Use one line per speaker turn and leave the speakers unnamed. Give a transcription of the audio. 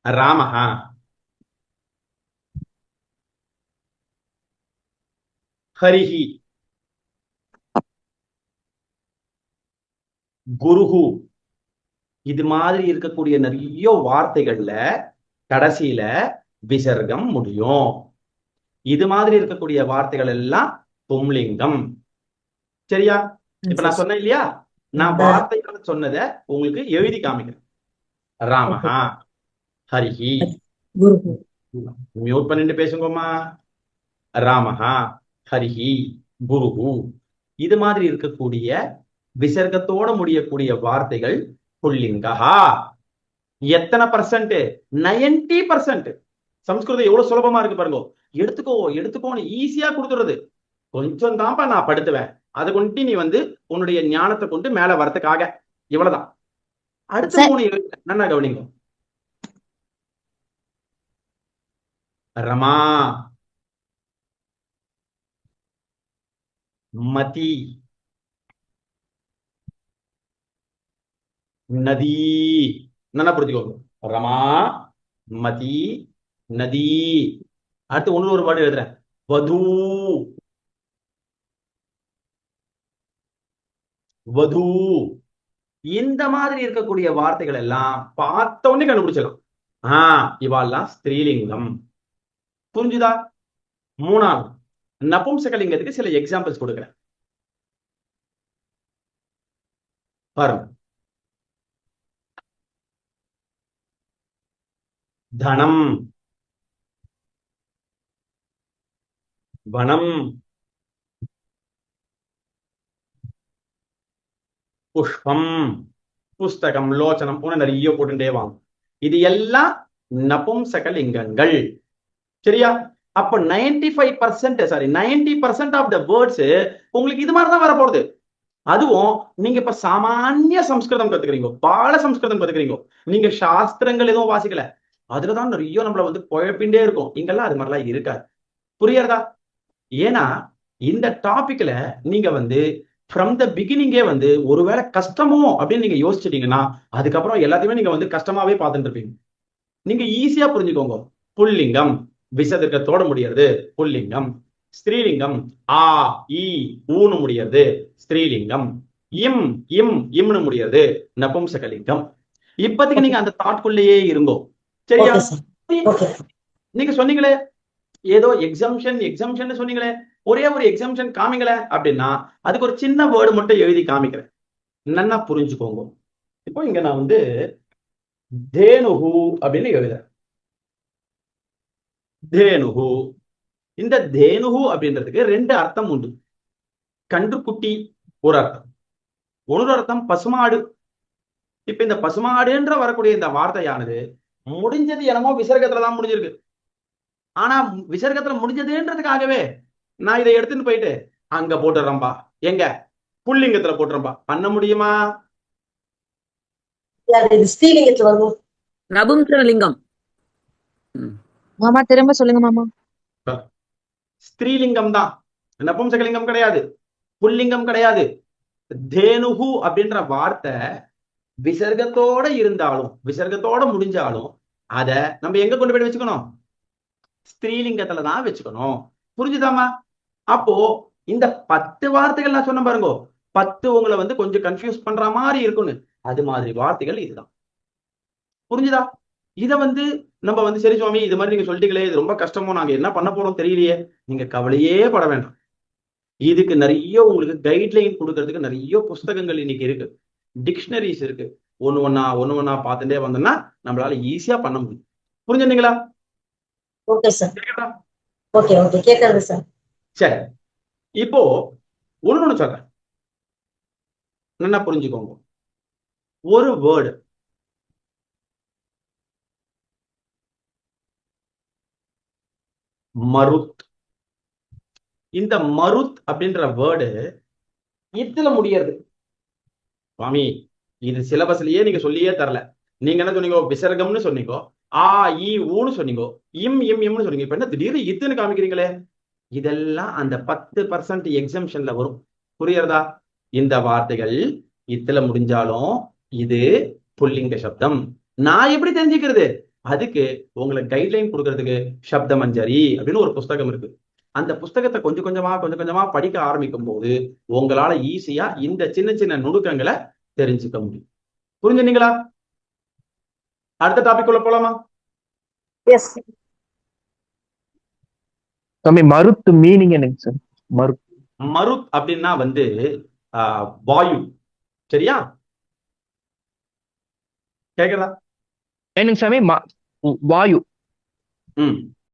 ராமஹா, ஹரிஹி, குருஹு. இது மாதிரி இருக்கக்கூடிய நிறைய வார்த்தைகள்ல கடைசியில விசர்க்கம் முடியும். இது மாதிரி இருக்கக்கூடிய வார்த்தைகள் எல்லாம் பும்லிங்கம். சரியா? இப்ப நான் சொன்னேன் இல்லையா, நான் வார்த்தைகள் சொன்னதை உங்களுக்கு எழுதி காமிக்கிறேன். ராமஹா, ஹரிஹி. மியூட் பண்ணிட்டு பேசுங்கம்மா. ராமஹா, ஹரிஹி, குருஹு. இது மாதிரி இருக்கக்கூடிய விசர்க்கத்தோட முடியக்கூடிய வார்த்தைகள் புல்லிங்கஹா. எத்தனை பர்சன்ட்? 90%. சம்ஸ்கிருதம் எவ்வளவு சுலபமா இருக்கு பாருங்க. எடுத்துக்கோ எடுத்துக்கோன்னு ஈஸியா கொடுத்துறது. கொஞ்சம் தான்ப்பா நான் படுத்துவேன், அதை கொண்டு நீ உன்னுடைய ஞானத்தை கொண்டு மேல வரத்துக்காக. இவ்வளவுதான். அடுத்த 3 என்ன கவனிங்க. ரமா, மதி, நதி. என்ன புரிஞ்சுக்கோங்க. ரமா, மதி, நதி. அடுத்து ஒண்ணு ஒரு வேர்டு எழுதுறேன். வது, வது. இந்த மாதிரி இருக்கக்கூடிய வார்த்தைகள் எல்லாம் பார்த்த உடனே கண்டுபிடிச்சிடலாம். இவாள்லாம் ஸ்திரீலிங்கம். புரிஞ்சுதா? மூணாவது நபும்சகலிங்கத்துக்கு சில எக்ஸாம்பிள்ஸ் கொடுக்குறேன் பாருங்க. தனம், வனம், புஷ்பம், புஸ்தகம், லோச்சனம் போன நிறைய போட்டுட்டே வாங்க. இது எல்லாம் நபும்சகலிங்கங்கள். சரியா? அப்ப 90% ஆஃப் த வேர்ட்ஸ் உங்களுக்கு இது மாதிரிதான் வரப்போகுது. அதுவும் நீங்க இப்ப சாமானிய சம்ஸ்கிருதம் கத்துக்கிறீங்க, பால சம்ஸ்கிருதம் கத்துக்கிறீங்க, நீங்க சாஸ்திரங்கள் எதுவும் வாசிக்கல, அதுலதான் நிறைய நம்மள குழப்பிண்டே இருக்கும். இங்கெல்லாம் அது மாதிரிலாம் இருக்காது. புரியறதா? ஏன்னா இந்த டாபிக்ல நீங்க ஃப்ரம் த பிகினிங்கே ஒருவேளை கஷ்டமோ அப்படின்னு நீங்க யோசிச்சிட்டீங்கன்னா அதுக்கப்புறம் எல்லாத்தையுமே நீங்க கஷ்டமாவே பார்த்துட்டு இருப்பீங்க. நீங்க ஈஸியா புரிஞ்சுக்கோங்க. புல்லிங்கம் விசர்க்கத்தோட முடியறது புல்லிங்கம். ஸ்திரீலிங்கம் ஆ இ ஊன்னு முடியறது ஸ்திரீலிங்கம். இம் இம் இம்னு முடியறது நபும்சகலிங்கம். இப்போதைக்கு நீங்க அந்த தாட்குள்ளேயே இருங்கோ. சரியா? நீங்க சொன்னீங்களே ஏதோ எக்ஸம்ஷன் சொன்னீங்களே, ஒரே ஒரு எக்ஸம்ஷன் காமிங்களே அப்படின்னா அதுக்கு ஒரு சின்ன வேர்டு மட்டும் எழுதி காமிக்கிறேன், என்னன்னா புரிஞ்சுக்கோங்க. இப்போ இங்க நான் தேனுஹு அப்படின்னு எழுதுறேன். தேனுஹு. இந்த தேனுஹு அப்படின்றதுக்கு 2 அர்த்தம் உண்டு. கன்றுக்குட்டி ஒரு அர்த்தம், ஒரு அர்த்தம் பசுமாடு. இப்ப இந்த பசுமாடுன்ற வரக்கூடிய இந்த வார்த்தையானது முடிஞ்சது என்னமோ விசர்க்கத்துலதான் முடிஞ்சிருக்கு. ஆனா விசர்க்கத்துல முடிஞ்சதுன்றதுக்காகவே நான் இதை எடுத்துட்டு போயிட்டு அங்க போட்டுறேன்பா, எங்க புல்லிங்கத்துல போட்டுறேன்பா, பண்ண முடியுமா?
நபும்சகலிங்கம்.
மாமா திரும்ப சொல்லுங்க மாமா.
ஸ்திரீலிங்கம் தான், நபும்சகலிங்கம் கிடையாது, புல்லிங்கம் கிடையாது. தேனுகு அப்படின்ற வார்த்தை விசர்க்கத்தோட இருந்தாலும் விசர்க்கத்தோட முடிஞ்சாலும் அத நம்ம எங்க கொண்டு போய் வச்சுக்கணும்? ஸ்திரீலிங்கத்துலதான் வச்சுக்கணும். புரிஞ்சுதாமா? அப்போ இந்த 10 வார்த்தைகள் நான் சொன்ன பாருங்க, 10 உங்களை கொஞ்சம் கன்ஃபியூஸ் பண்ற மாதிரி இருக்குன்னு, அது மாதிரி வார்த்தைகள் இதுதான். புரிஞ்சுதா? இத நம்ம சரி சுவாமி இது மாதிரி நீங்க சொல்லிட்டீங்களே, இது ரொம்ப கஷ்டமோ, நாங்க என்ன பண்ண போறோம் தெரியலையே, நீங்க கவலையே பட வேண்டாம். இதுக்கு நிறைய உங்களுக்கு கைட்லைன் கொடுக்கறதுக்கு நிறைய புஸ்தகங்கள் இன்னைக்கு இருக்கு, டிக்ஷனரிஸ் இருக்கு. ஒண்ணு ஒண்ணா பார்த்துட்டே வந்தோம்னா நம்மளால ஈஸியா பண்ண முடியும். புரிஞ்சுங்களா?
Okay sir. ஓகே ஓகே கேக்குறது சார்.
சரி, இப்போ ஒண்ணு சொல்றேன், என்ன புரிஞ்சுக்கோங்க. ஒரு வேர்டு மருத். இந்த மருத் அப்படின்ற வேர்டு இதுல முடியாது சுவாமி. இது சிலபஸ்லயே நீங்க சொல்லியே தரல. நீங்க என்ன சொன்னீங்க? விசர்க்கம்னு சொன்னீங்க, ஆ இ ஊன்னு சொன்னீங்க, இம் இம் இம்னு சொன்னீங்க. இப்ப என்ன திடீர்னு இத்துன்னு காமிக்கிறீங்களே? இதெல்லாம் அந்த 10% எக்ஸம்ஷன்ல வரும். புரியறதா? இந்த வார்த்தைகள் இத்துல முடிஞ்சாலும் இது புல்லிங்க சப்தம். நான் எப்படி தெரிஞ்சுக்கிறது? அதுக்கு உங்களுக்கு கைட்லைன் கொடுக்கறதுக்கு சப்த மஞ்சரி அப்படின்னு ஒரு புஸ்தகம் இருக்கு. அந்த புஸ்தகத்தை கொஞ்சம் கொஞ்சமா படிக்க ஆரம்பிக்கும் போது உங்களால ஈஸியா இந்த சின்ன சின்ன நுணுக்கங்களை தெரிஞ்சுக்க முடியும். புரிஞ்சுனீங்களா? அடுத்த டாபிக் உள்ள போலாமா?
எஸ்.
சாமி மருத்து மீனிங் என்னங்க சார்? மருத்
மருத் அப்படின்னா வந்து வாயு. சரியா? கேக்குறதா?
என்னங்க சாமி? வாயு.